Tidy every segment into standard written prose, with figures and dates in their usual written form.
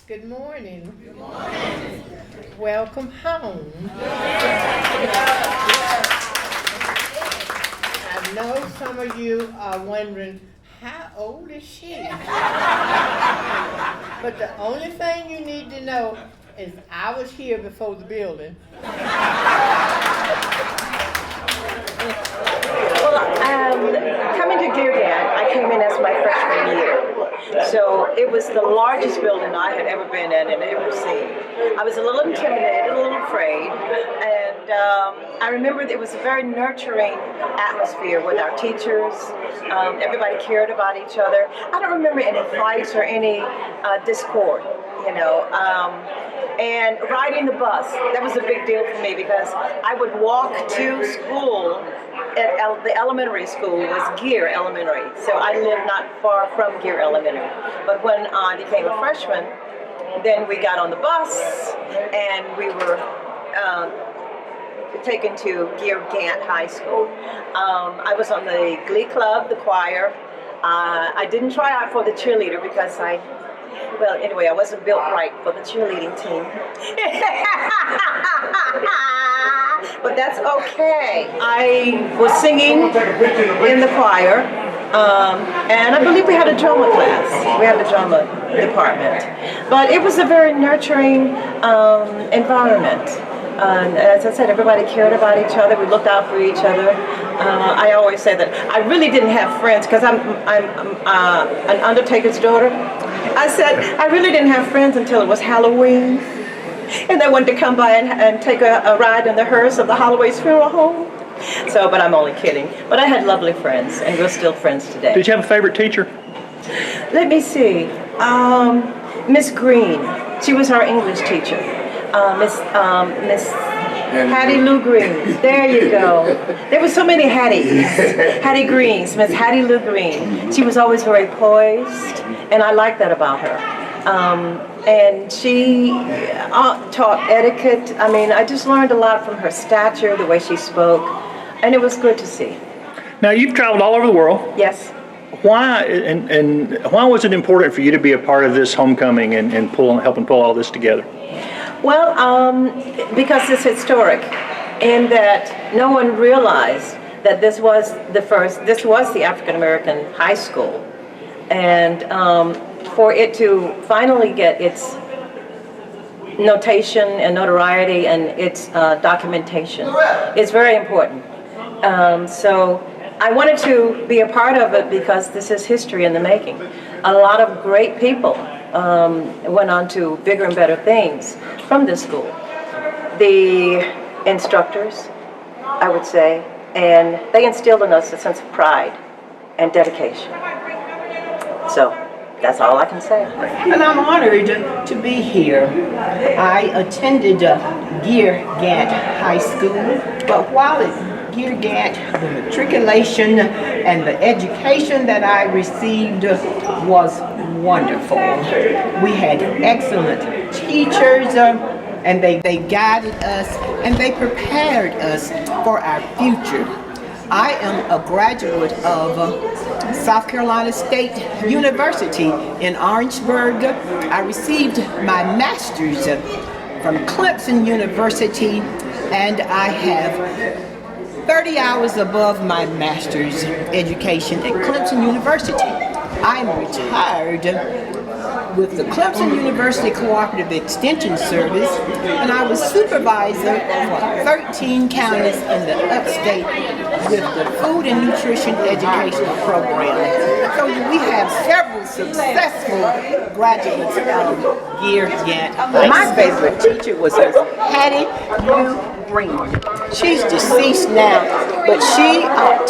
Good morning. Good morning. Welcome home. I know some of you are wondering, how old is she? But the only thing you need to know is I was here before the building. Coming to Geer-Gant, I came in as my freshman year. So it was the largest building I had ever been in and ever seen. I was a little intimidated, a little afraid, and I remember it was a very nurturing atmosphere with our teachers. Everybody cared about each other. I don't remember any fights or any discord, you know. And riding the bus, that was a big deal for me because I would walk to school. The elementary school was Geer Elementary, so I lived not far from Geer Elementary. But when I became a freshman, then we got on the bus and we were taken to Geer-Gant High School. I was on the glee club, the choir. I didn't try out for the cheerleader because I wasn't built right for the cheerleading team. But that's okay. I was singing in the choir, and I believe we had a drama class. We had the drama department. But it was a very nurturing environment. As I said, everybody cared about each other. We looked out for each other. I always say that I really didn't have friends because I'm an undertaker's daughter. I said I really didn't have friends until it was Halloween. And they wanted to come by and take a ride in the hearse of the Holloway's funeral home. So, but I'm only kidding. But I had lovely friends, and we're still friends today. Did you have a favorite teacher? Let me see. Miss Green. She was our English teacher. Miss Hattie Lou Green. There you go. There were so many Hatties. Hattie Greens. Miss Hattie Lou Green. She was always very poised, and I like that about her. And she taught etiquette. I mean, I just learned a lot from her stature, the way she spoke, and it was good to see. Now, you've traveled all over the world. Yes. Why and why was it important for you to be a part of this homecoming and helping pull all this together? Well, because it's historic, in that no one realized that this was the African American high school, and for it to finally get its notation and notoriety and its documentation is very important. So I wanted to be a part of it because this is history in the making. A lot of great people went on to bigger and better things from this school. The instructors, I would say, and they instilled in us a sense of pride and dedication. So that's all I can say. And I'm honored to be here. I attended Geer-Gant High School, but while at Geer-Gant, the matriculation and the education that I received was wonderful. We had excellent teachers, and they guided us and they prepared us for our future. I am a graduate of South Carolina State University in Orangeburg. I received my master's from Clemson University, and I have 30 hours above my master's education at Clemson University. I'm retired with the Clemson University Cooperative Extension Service, and I was supervisor for 13 counties in the upstate with the Food and Nutrition Educational Program. So we have several successful graduates of Geer-Gant. My favorite teacher was Miss Hattie Lou Green. She's deceased now, but she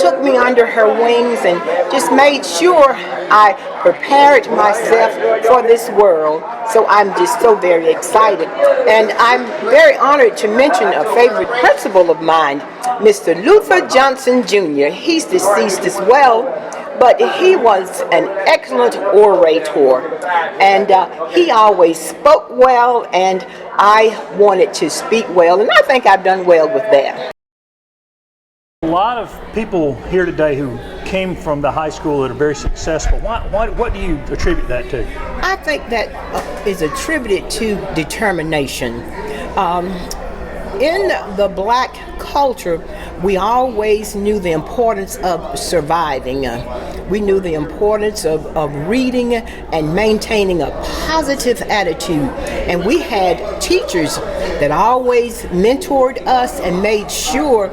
took me under her wings and just made sure I prepared myself for this world. So I'm just so very excited. And I'm very honored to mention a favorite principal of mine, Mr. Luther Johnson Jr. He's deceased as well, but he was an excellent orator, and he always spoke well, and I wanted to speak well, and I think I've done well with that. A lot of people here today who came from the high school that are very successful. What do you attribute that to? I think that is attributed to determination. In the black culture, we always knew the importance of surviving. We knew the importance of reading and maintaining a positive attitude. And we had teachers that always mentored us and made sure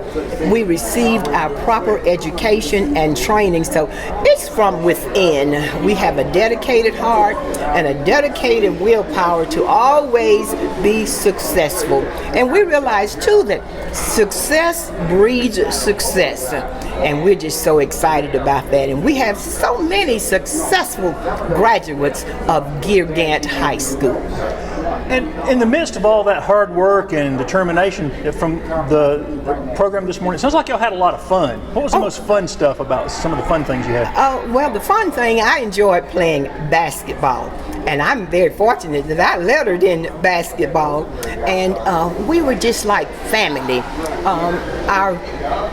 we received our proper education and training. So it's from within. We have a dedicated heart and a dedicated willpower to always be successful. And we realize too that success breeds success. And we're just so excited about that. And we have so many successful graduates of Geer-Gant High School. And in the midst of all that hard work and determination from the program this morning, it sounds like y'all had a lot of fun. What was the most fun stuff about some of the fun things you had? Well, the fun thing, I enjoyed playing basketball. And I'm very fortunate that I lettered in basketball. And we were just like family. Our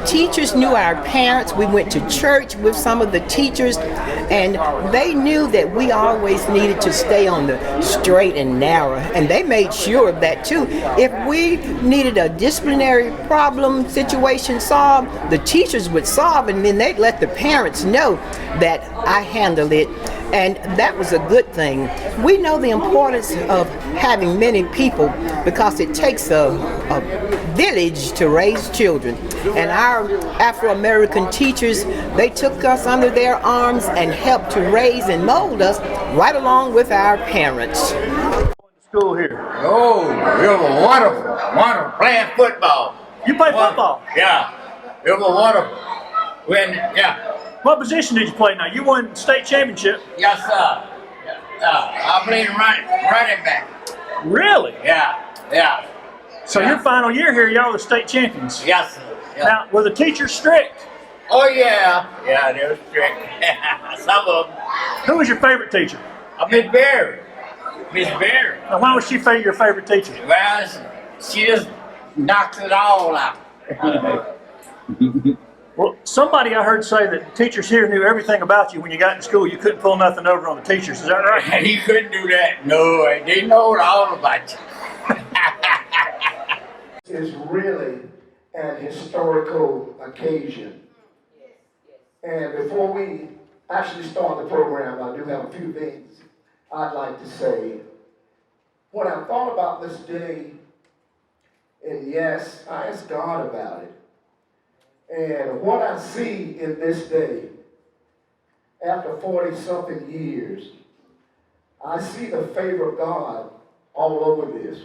teachers knew our parents. We went to church with some of the teachers. And they knew that we always needed to stay on the straight and narrow. And they made sure of that too. If we needed a disciplinary problem situation solved, the teachers would solve it, and then they'd let the parents know that I handled it. And that was a good thing. We know the importance of having many people because it takes a village to raise children. And our Afro-American teachers, they took us under their arms and helped to raise and mold us right along with our parents. School here. Oh, it was wonderful playing football. You play football? Yeah, it was wonderful. Yeah. What position did you play now? You won state championship. Yes, sir. I played running back. Really? Yeah. So your final year here, y'all were state champions. Yes, sir. Yeah. Now, were the teachers strict? Oh, yeah. Yeah, they were strict. Some of them. Who was your favorite teacher? Miss Berry. Miss Berry. Now, why was she your favorite teacher? Well, she just knocked it all out. Well, somebody I heard say that teachers here knew everything about you when you got in school. You couldn't pull nothing over on the teachers. Is that right? He couldn't do that. No, they know all about you. Is really an historical occasion. And before we actually start the program, I do have a few things I'd like to say. When I thought about this day, and yes, I asked God about it. And what I see in this day, after 40-something years, I see the favor of God all over this.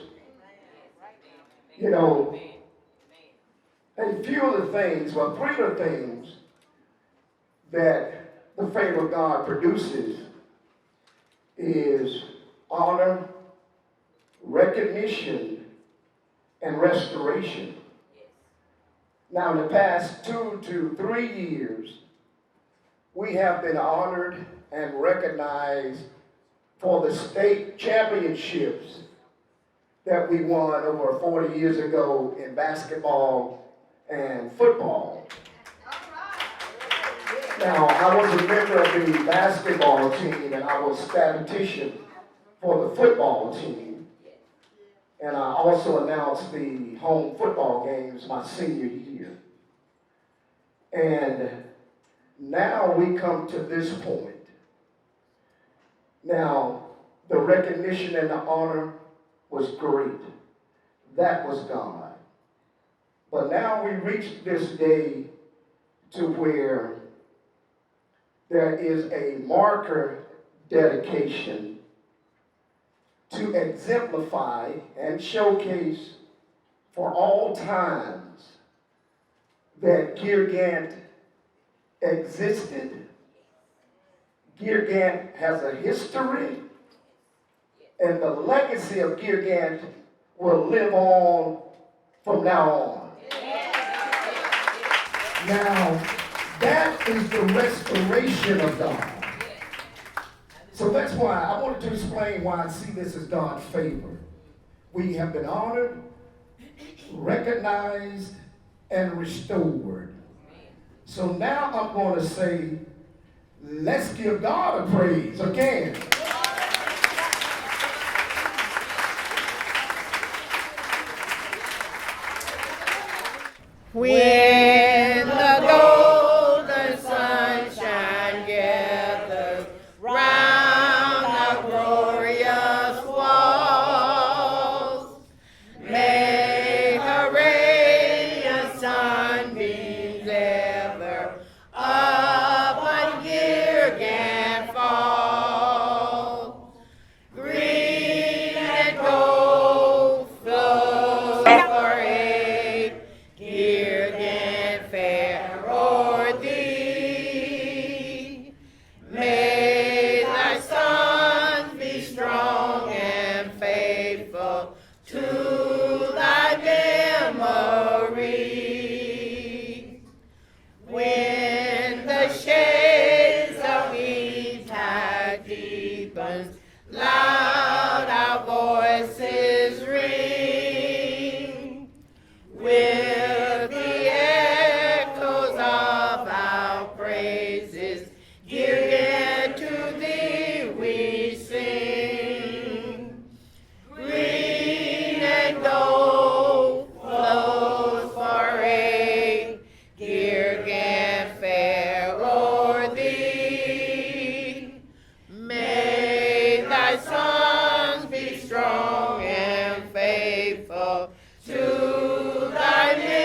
You know, and few of the things, well, three of the things that the favor of God produces is honor, recognition, and restoration. Now, in the past 2 to 3 years, we have been honored and recognized for the state championships that we won over 40 years ago in basketball and football. Now, I was a member of the basketball team, and I was statistician for the football team. And I also announced the home football games my senior year. And now we come to this point. Now, the recognition and the honor was great. That was God. But now we reach this day to where there is a marker dedication to exemplify and showcase for all times that Geer-Gant existed. Geer-Gant has a history, and the legacy of Geer-Gant will live on from now on. Now, that is the restoration of God. So that's why I wanted to explain why I see this as God's favor. We have been honored, recognized, and restored. So now I'm going to say, let's give God a praise again. When the golden sunshine gathers round our glorious walls, may her radiant sunbeams ever upon Geer-Gant fall. Green and gold flows parade, Geer-Gant fair o'er thee. May thy sons be strong and faithful to thy memory. When the shades of eventide deepens, loud our voices ring. With the echoes of our praises, Geer-Gant, to thee we sing. Green and gold flows parade, Geer-Gant fair o'er thee. May thy sons be strong and faithful to thy memory.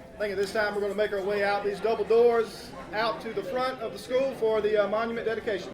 I think at this time we're going to make our way out these double doors out to the front of the school for the monument dedication.